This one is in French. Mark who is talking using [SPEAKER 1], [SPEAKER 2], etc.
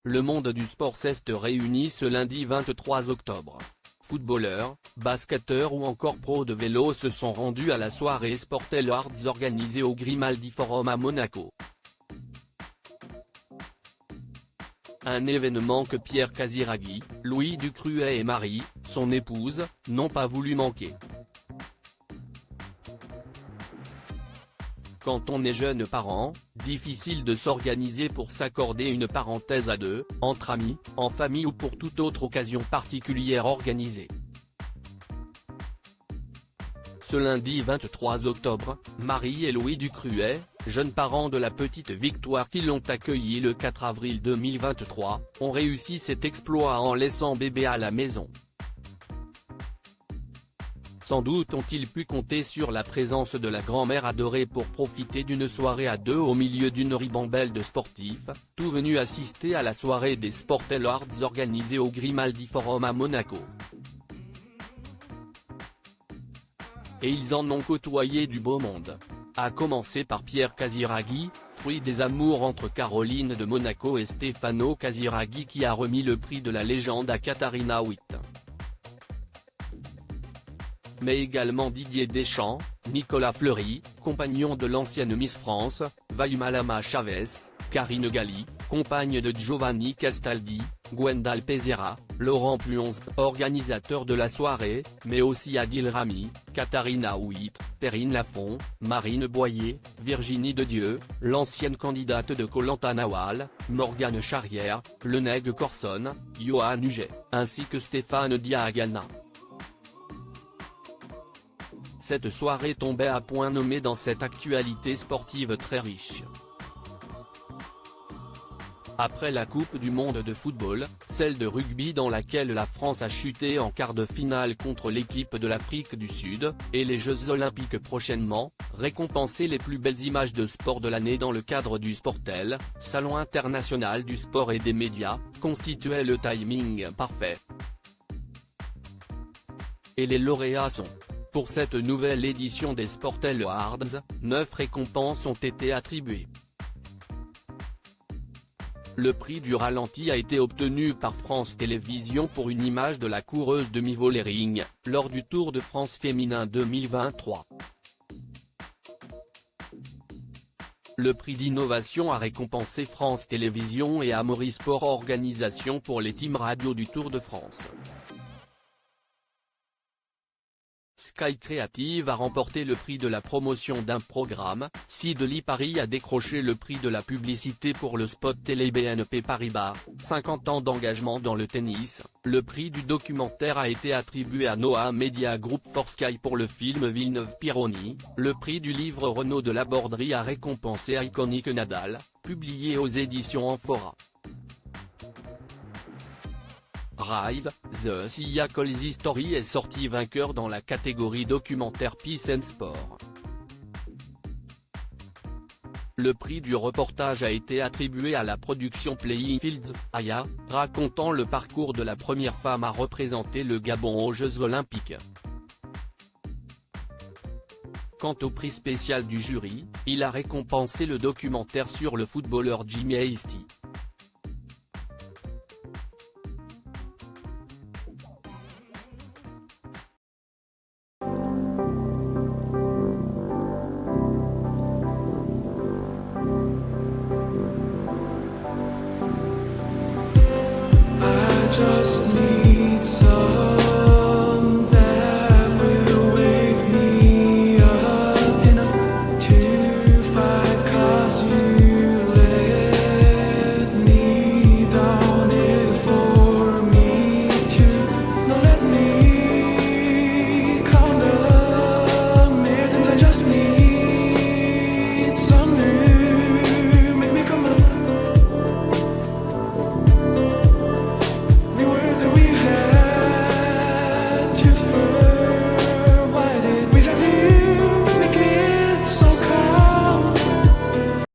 [SPEAKER 1] Le monde du sport s'est réuni ce lundi 23 octobre. Footballeurs, basketteurs ou encore pros de vélo se sont rendus à la soirée Sportel Awards organisée au Grimaldi Forum à Monaco. Un événement que Pierre Casiraghi, Louis Ducruet et Marie, son épouse, n'ont pas voulu manquer. Quand on est jeune parent, difficile de s'organiser pour s'accorder une parenthèse à deux, entre amis, en famille ou pour toute autre occasion particulière organisée. Ce lundi 23 octobre, Marie et Louis Ducruet, jeunes parents de la petite Victoire qui l'ont accueilli le 4 avril 2023, ont réussi cet exploit en laissant bébé à la maison. Sans doute ont-ils pu compter sur la présence de la grand-mère adorée pour profiter d'une soirée à deux au milieu d'une ribambelle de sportifs, tous venus assister à la soirée des Sportel Awards organisée au Grimaldi Forum à Monaco. Et ils en ont côtoyé du beau monde. À commencer par Pierre Casiraghi, fruit des amours entre Caroline de Monaco et Stefano Casiraghi qui a remis le prix de la légende à Katharina Witt. Mais également Didier Deschamps, Nicolas Fleury, compagnon de l'ancienne Miss France, Vaimalama Chavez, Karine Galli, compagne de Giovanni Castaldi, Gwendal Pesera, Laurent Puons, organisateur de la soirée, mais aussi Adil Rami, Katharina Witt, Perrine Lafont, Marine Boyer, Virginie Dedieu, l'ancienne candidate de Koh Lanta Nawal, Morgane Charrière, Leneg Corson, Johan Huget, ainsi que Stéphane Diagana. Cette soirée tombait à point nommé dans cette actualité sportive très riche. Après la Coupe du monde de football, celle de rugby dans laquelle la France a chuté en quart de finale contre l'équipe de l'Afrique du Sud, et les Jeux Olympiques prochainement, récompenser les plus belles images de sport de l'année dans le cadre du Sportel, Salon international du sport et des médias, constituait le timing parfait. Et les lauréats sont. Pour cette nouvelle édition des Sportel Awards, 9 récompenses ont été attribuées. Le prix du ralenti a été obtenu par France Télévisions pour une image de la coureuse demi-volée lors du Tour de France féminin 2023. Le prix d'innovation a récompensé France Télévisions et Amaury Sport Organisation pour les teams radio du Tour de France. Sky Creative a remporté le prix de la promotion d'un programme, Sidley Paris a décroché le prix de la publicité pour le spot télé BNP Paribas, 50 ans d'engagement dans le tennis, le prix du documentaire a été attribué à Noah Media Group for Sky pour le film Villeneuve-Pironi, le prix du livre Renaud de la Borderie a récompensé Iconic Nadal, publié aux éditions Amphora. Rise, The Sia Colzi Story est sorti vainqueur dans la catégorie documentaire Peace and Sport. Le prix du reportage a été attribué à la production Playing Fields, Aya, racontant le parcours de la première femme à représenter le Gabon aux Jeux Olympiques. Quant au prix spécial du jury, il a récompensé le documentaire sur le footballeur Jimmy Hasty.
[SPEAKER 2] Just need